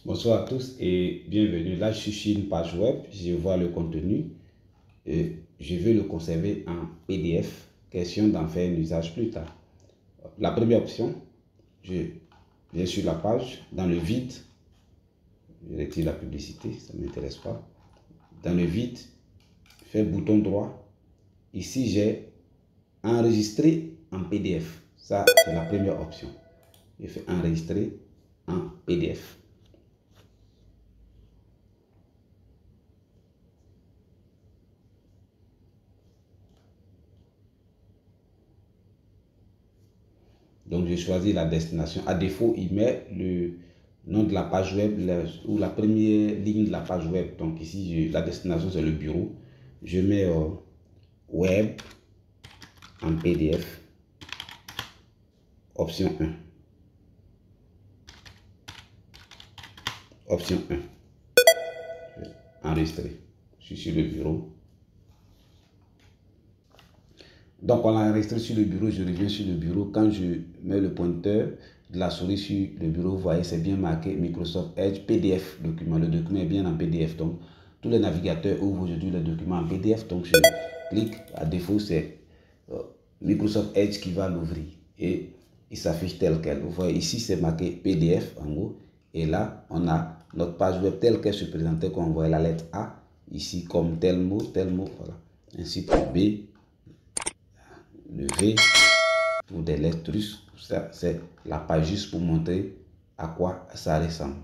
Bonsoir à tous et bienvenue. Là, je suis sur une page web, je vois le contenu et je veux le conserver en PDF. Question d'en faire un usage plus tard. La première option, je viens sur la page, dans le vide, je retire la publicité, ça ne m'intéresse pas. Dans le vide, je fais bouton droit. Ici, j'ai enregistrer en PDF. Ça, c'est la première option. Je fais enregistrer en PDF. Donc, je choisis la destination. À défaut, il met le nom de la page web ou la première ligne de la page web. Donc, ici, la destination, c'est le bureau. Je mets web en PDF, option 1. Option 1. Je vais enregistrer. Je suis sur le bureau. Donc, on l'a enregistré sur le bureau, je reviens sur le bureau. Quand je mets le pointeur de la souris sur le bureau, vous voyez, c'est bien marqué Microsoft Edge PDF document. Le document est bien en PDF. Donc, tous les navigateurs ouvrent aujourd'hui le document en PDF. Donc, je clique. À défaut, c'est Microsoft Edge qui va l'ouvrir. Et il s'affiche tel quel. Vous voyez, ici, c'est marqué PDF en haut. Et là, on a notre page web telle qu'elle se présentait, quand on voit la lettre A. Ici, comme tel mot, voilà. Ainsi que B. Le V pour des lettres russes, ça c'est la page juste pour montrer à quoi ça ressemble.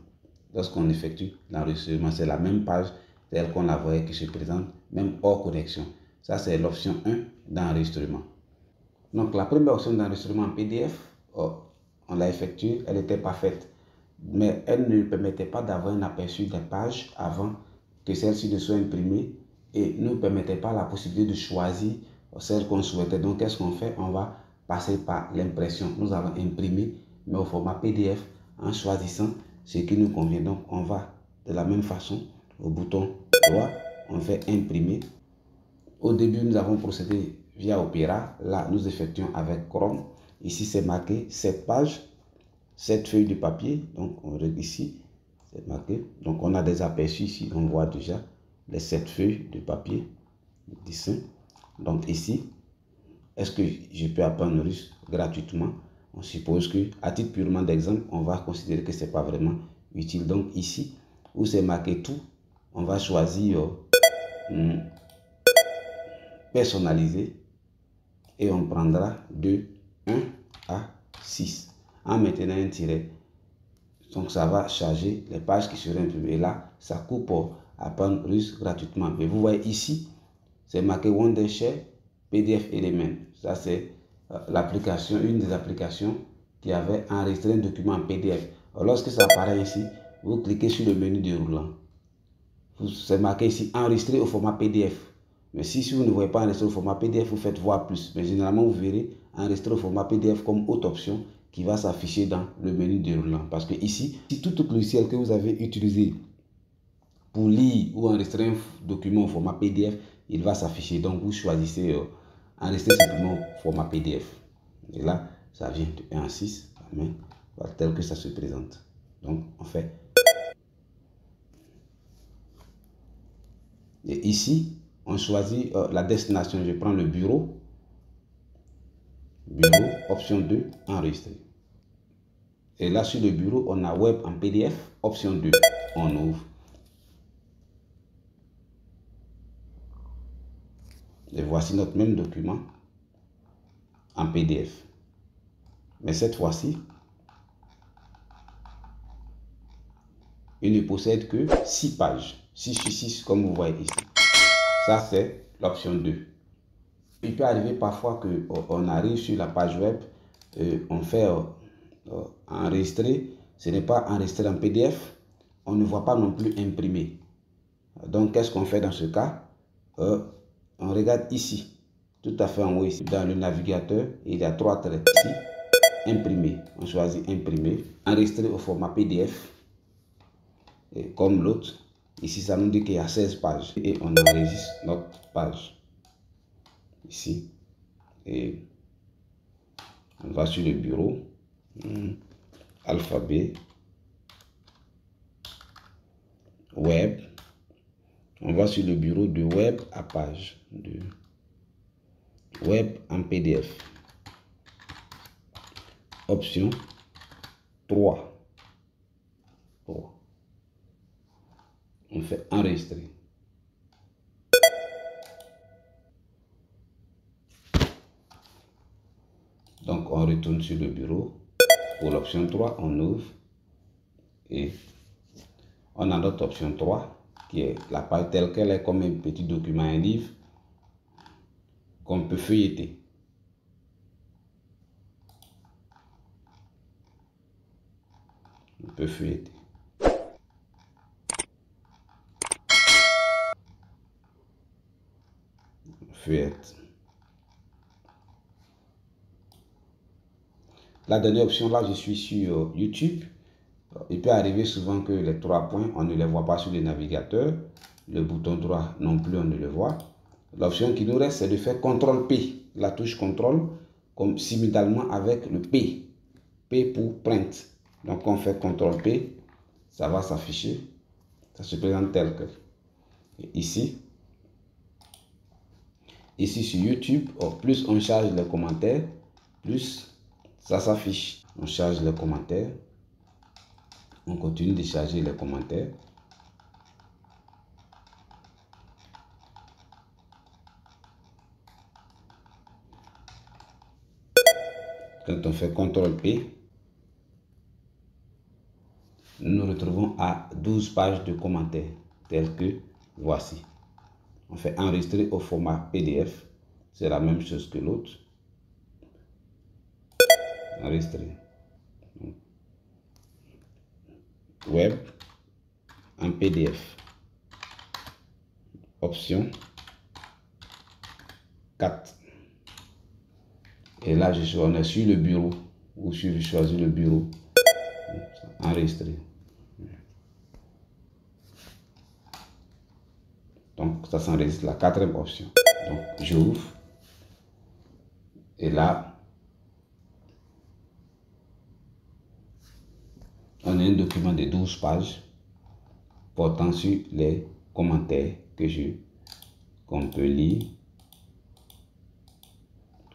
Lorsqu'on effectue l'enregistrement, c'est la même page telle qu'on la voyait qui se présente, même hors connexion. Ça c'est l'option 1 d'enregistrement. Donc la première option d'enregistrement en PDF, on l'a effectuée, elle était parfaite. Mais elle ne permettait pas d'avoir un aperçu des pages avant que celle-ci ne soit imprimée et ne permettait pas la possibilité de choisir celle qu'on souhaitait. Donc, qu'est-ce qu'on fait? On va passer par l'impression. Nous allons imprimer, mais au format PDF, en choisissant ce qui nous convient. Donc, on va de la même façon au bouton droit, on fait imprimer. Au début, nous avons procédé via Opera. Là, nous effectuons avec Chrome. Ici, c'est marqué 7 pages, 7 feuilles de papier. Donc, on regarde ici, c'est marqué. Donc, on a des aperçus ici. On voit déjà les 7 feuilles de papier, dessin. Donc ici, est-ce que je peux apprendre le russe gratuitement? On suppose que, à titre purement d'exemple, on va considérer que ce n'est pas vraiment utile. Donc ici, où c'est marqué tout, on va choisir personnaliser et on prendra de 1 à 6 en maintenant un tiret. Donc ça va charger les pages qui seront imprimées. Et là, ça coupe pour apprendre russe gratuitement. Mais vous voyez ici, c'est marqué Wondershare PDF Element. Ça, c'est l'application, une des applications qui avait enregistré un document en PDF. Alors, lorsque ça apparaît ici, vous cliquez sur le menu déroulant. C'est marqué ici enregistrer au format PDF. Mais si vous ne voyez pas enregistrer au format PDF, vous faites voir plus. Mais généralement, vous verrez enregistrer au format PDF comme autre option qui va s'afficher dans le menu déroulant. Parce que ici, si tout logiciel que vous avez utilisé pour lire ou enregistrer un document au format PDF, il va s'afficher. Donc, vous choisissez enregistrer simplement au format PDF. Et là, ça vient de 1 à 6, voilà, tel que ça se présente. Donc, on fait. Et ici, on choisit la destination. Je prends le bureau. Bureau, option 2, enregistrer. Et là, sur le bureau, on a web en PDF, option 2. On ouvre. Et voici notre même document en PDF. Mais cette fois-ci, il ne possède que 6 pages. 6 sur 6, comme vous voyez ici. Ça, c'est l'option 2. Il peut arriver parfois qu'on arrive sur la page web, on fait enregistrer. Ce n'est pas enregistré en PDF. On ne voit pas non plus imprimé. Donc, qu'est-ce qu'on fait dans ce cas? On regarde ici, tout à fait en haut ici, dans le navigateur, il y a 3 traits ici. Imprimer. On choisit imprimer. Enregistrer au format PDF. Et comme l'autre. Ici, ça nous dit qu'il y a 16 pages. Et on enregistre notre page. Ici. Et on va sur le bureau. Alphabet. web. On va sur le bureau de web à page. De web en PDF. Option 3. On fait enregistrer. Donc on retourne sur le bureau. Pour l'option 3, on ouvre et on a notre option 3 qui est la page telle qu'elle est, comme un petit document, un livre qu'on peut feuilleter. On peut feuilleter. Feuillette. La dernière option, là, je suis sur YouTube. Il peut arriver souvent que les 3 points, on ne les voit pas sur le navigateur. Le bouton droit non plus, on ne le voit. L'option qui nous reste, c'est de faire CTRL-P. La touche CTRL, comme simultanément avec le P. P pour print. Donc, on fait CTRL-P. Ça va s'afficher. Ça se présente tel que. Et ici sur YouTube, plus on charge les commentaires, plus ça s'affiche. On charge les commentaires. On continue de charger les commentaires. Quand on fait CTRL-P, nous nous retrouvons à 12 pages de commentaires, tels que voici. On fait enregistrer au format PDF. C'est la même chose que l'autre. Enregistrer. Web en PDF. Option 4. Et là, on est sur le bureau. Ou si je choisis le bureau. Enregistrer. Donc, ça s'enregistre la 4e option. Donc, j'ouvre. Et là, on a un document de 12 pages portant sur les commentaires qu'on peut lire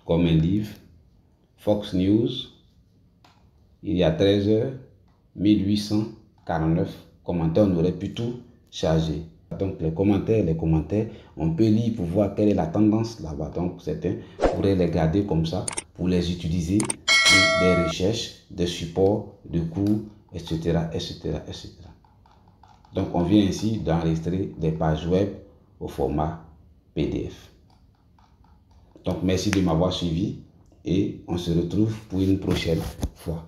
comme un livre. Fox News, il y a 13 h 1849 commentaires, on aurait pu tout charger. Donc les commentaires, on peut lire pour voir quelle est la tendance là-bas. Donc certains pourraient les garder comme ça pour les utiliser pour des recherches, des supports, de cours, etc., etc., etc. Donc on vient ici d'enregistrer des pages web au format PDF. Donc merci de m'avoir suivi et on se retrouve pour une prochaine fois.